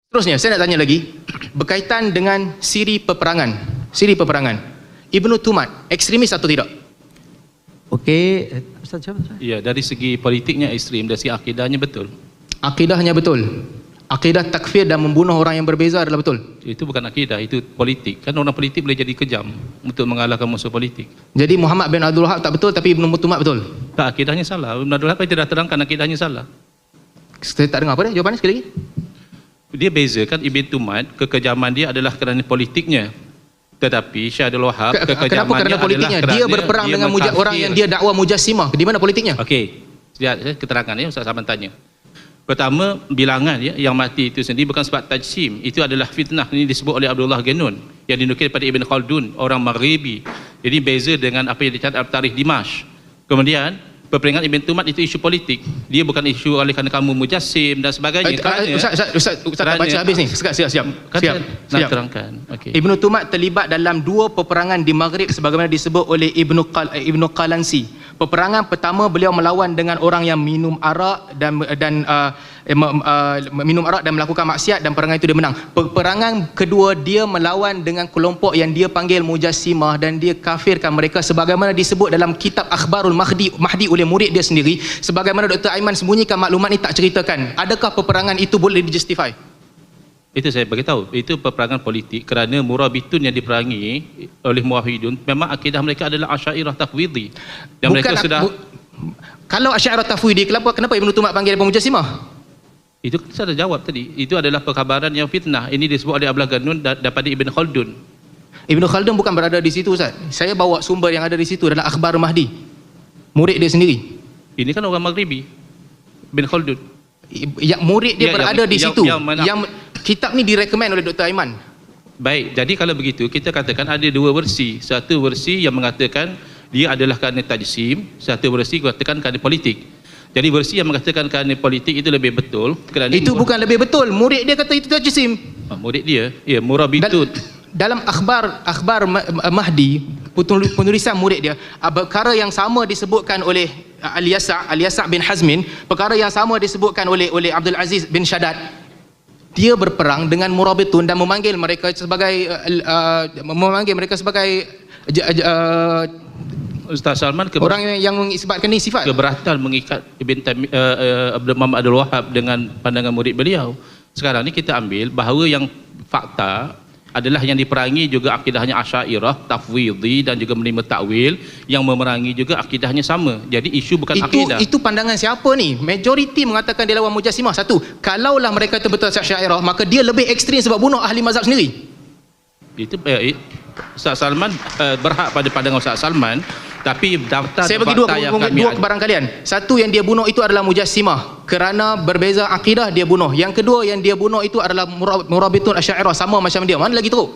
Terusnya, saya nak tanya lagi, berkaitan dengan siri peperangan. Siri peperangan. Ibnu Tumat, ekstremis atau tidak? Okey, Ustaz siapa? Ya, dari segi politiknya ekstrim, dari segi akidahnya betul. Akidahnya betul. Akidah takfir dan membunuh orang yang berbeza adalah betul. Itu bukan akidah, itu politik. Kan orang politik boleh jadi kejam untuk mengalahkan musuh politik. Jadi Muhammad bin Abdul Wahab tak betul, tapi Ibnu Tumat betul. Tak, akidahnya salah. Ibn Abdul Wahab tidak terangkan akidahnya salah. Saya tak dengar apa dia jawapannya sekali lagi. Dia bezakan Ibn Tumat, kekejaman dia adalah kerana politiknya. Tetapi Syekh Abdul Wahab, kenapa kerana politiknya? Dia berperang dengan orang yang dia dakwa mujassimah. Di mana politiknya? Okey, lihat keterangan ya, Ustaz Saman tanya. Pertama, bilangan ya, yang mati itu sendiri bukan sebab tajsim. Itu adalah fitnah. Ini disebut oleh Abdullah Ganun yang dinukil daripada Ibn Khaldun, orang Maghribi. Jadi beza dengan apa yang dicatat dalam tarikh Dimash. Kemudian peperangan Ibn Tumat itu isu politik. Dia bukan isu oleh kerana kamu mujassim dan sebagainya. Ustaz tak baca habis ni. Siap. Nak terangkan. Okay. Ibnu Tumat terlibat dalam 2 peperangan di Maghrib sebagaimana disebut oleh Ibnu Qalansi. Peperangan pertama beliau melawan dengan orang yang minum arak dan minum arak dan melakukan maksiat, dan peperangan itu dia menang. Peperangan kedua dia melawan dengan kelompok yang dia panggil mujassimah dan dia kafirkan mereka sebagaimana disebut dalam kitab Akhbarul Mahdi oleh murid dia sendiri. Sebagaimana Dr. Aiman sembunyikan maklumat ni, tak ceritakan. Adakah peperangan itu boleh dijustify? Itu saya beritahu, itu peperangan politik kerana Murabitun yang diperangi oleh Muwahhidun memang akidah mereka adalah Asy'ariyah Tafwidhi. Dan mereka sudah kalau Asy'ariyah Tafwidhi, kenapa Ibnu Tumat panggil dia mujassimah? Itu saya dah jawab tadi. Itu adalah perkhabaran yang fitnah. Ini disebut oleh Abdullah Ganun daripada Ibn Khaldun. Ibn Khaldun bukan berada di situ, Ustaz. Saya bawa sumber yang ada di situ adalah Akhbar Mahdi, murid dia sendiri. Ini kan orang Maghribi, Ibn Khaldun. Ya, murid dia berada di situ. Yang kitab ni direkomend oleh Dr. Aiman. Baik, jadi kalau begitu kita katakan ada 2 versi. Satu versi yang mengatakan dia adalah kerana tajsim, satu versi mengatakan kerana politik. Jadi versi yang mengatakan kerana politik itu lebih betul kerana itu bukan lebih betul. Murid dia kata itu tajsim. Murid dia, ya, Murabitun. Dalam akhbar Mahdi, penulisan murid dia, perkara yang sama disebutkan oleh Al-Yasa' bin Hazmin, perkara yang sama disebutkan oleh Abdul Aziz bin Shaddad. Dia berperang dengan Murabitun dan memanggil mereka sebagai Ustaz Salman orang yang mengisbatkan ni sifat keberatan mengikat Abdul Muhammad Abdul Wahab dengan pandangan murid beliau. Sekarang ni kita ambil bahawa yang fakta adalah yang diperangi juga akidahnya Asy'ariyah Tafwidhi dan juga menerima takwil, yang memerangi juga akidahnya sama. Jadi isu bukan akidah. Itu pandangan siapa ni? Majoriti mengatakan dia lawan mujassimah. Satu, kalaulah mereka itu betul Asy'ariyah, maka dia lebih ekstrim sebab bunuh ahli mazhab sendiri. Itu Ustaz Salman berhak pada pandangan Ustaz Salman, tapi daftar saya bagi dua kebarang kalian. Satu, yang dia bunuh itu adalah mujassimah kerana berbeza akidah, dia bunuh. Yang kedua, yang dia bunuh itu adalah Murabitun Asy'ariyah, sama macam dia. Mana lagi teruk?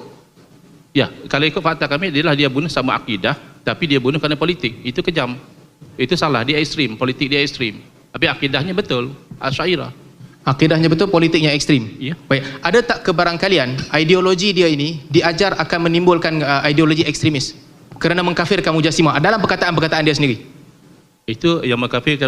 Ya, kalau ikut fakta kami adalah dia bunuh sama akidah, tapi dia bunuh kerana politik. Itu kejam. Itu salah, dia ekstrim, politik dia ekstrim. Tapi akidahnya betul, Asy'ariyah. Akidahnya betul, politiknya ekstrim. Ya. Baik, ada tak kebarang kalian ideologi dia ini diajar akan menimbulkan ideologi ekstremis kerana mengkafirkan mujassimah dalam perkataan-perkataan dia sendiri? Itu yang mengkafirkan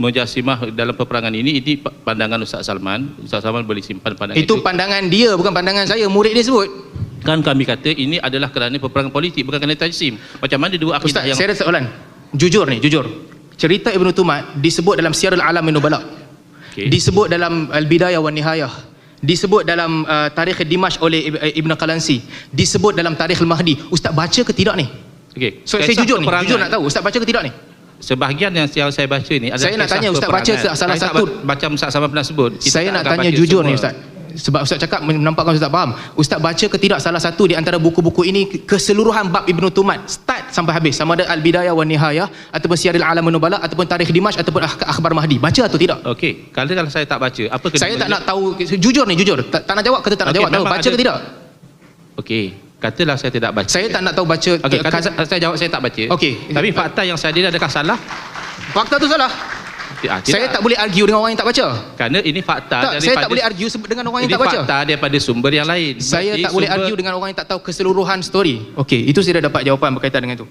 mujassimah dalam peperangan ini pandangan Ustaz Salman. Ustaz Salman boleh simpan pandangan itu. Itu pandangan dia, bukan pandangan saya. Murid dia sebut. Kan kami kata ini adalah kerana peperangan politik, bukan kerana tajsim. Macam mana dua akidah Ustaz, yang... saya ada soalan. Jujur. Cerita Ibnu Tumat disebut dalam Syiarul A'lamin Nubala. Okay. Disebut dalam Al-Bidayah wa Nihayah. Disebut dalam Tarikh Dimash oleh Ibn Qalansi. Disebut dalam Tarikh Al-Mahdi. Ustaz baca ke tidak ni? Okay. So, saya jujur nak tahu. Ustaz baca ke tidak ni? Sebahagian yang saya baca ni adalah... Saya nak tanya Ustaz baca salah satu... Macam Ustaz Salman pernah sebut. Saya nak tanya jujur semua ni Ustaz. Sebab Ustaz cakap menampakkan Ustaz faham. Ustaz baca ke tidak salah satu di antara buku-buku ini keseluruhan bab Ibnu Tumat, start sampai habis, sama ada Al-Bidayah wa Nihayah ataupun Syiarul A'lamin Nubala ataupun Tarikh Dimash ataupun Akhbar Mahdi? Baca atau tidak? Okey, kalau saya tak baca, apa kena... Saya tak nak tahu, jujur. Tak nak jawab, kata tak nak jawab. Tahu baca ke tidak? Okey, katalah saya tidak baca. Saya tak nak tahu baca. Okey, saya jawab saya tak baca. Okey. Tapi fakta yang saya ada adakah salah? Fakta tu salah. Saya tak boleh argue dengan orang yang tak baca. Kerana ini fakta saya tak boleh argue dengan orang yang tak baca. Ini fakta daripada sumber yang lain. Saya tak boleh argue dengan orang yang tak tahu keseluruhan story. Okey, itu saya dah dapat jawapan berkaitan dengan itu.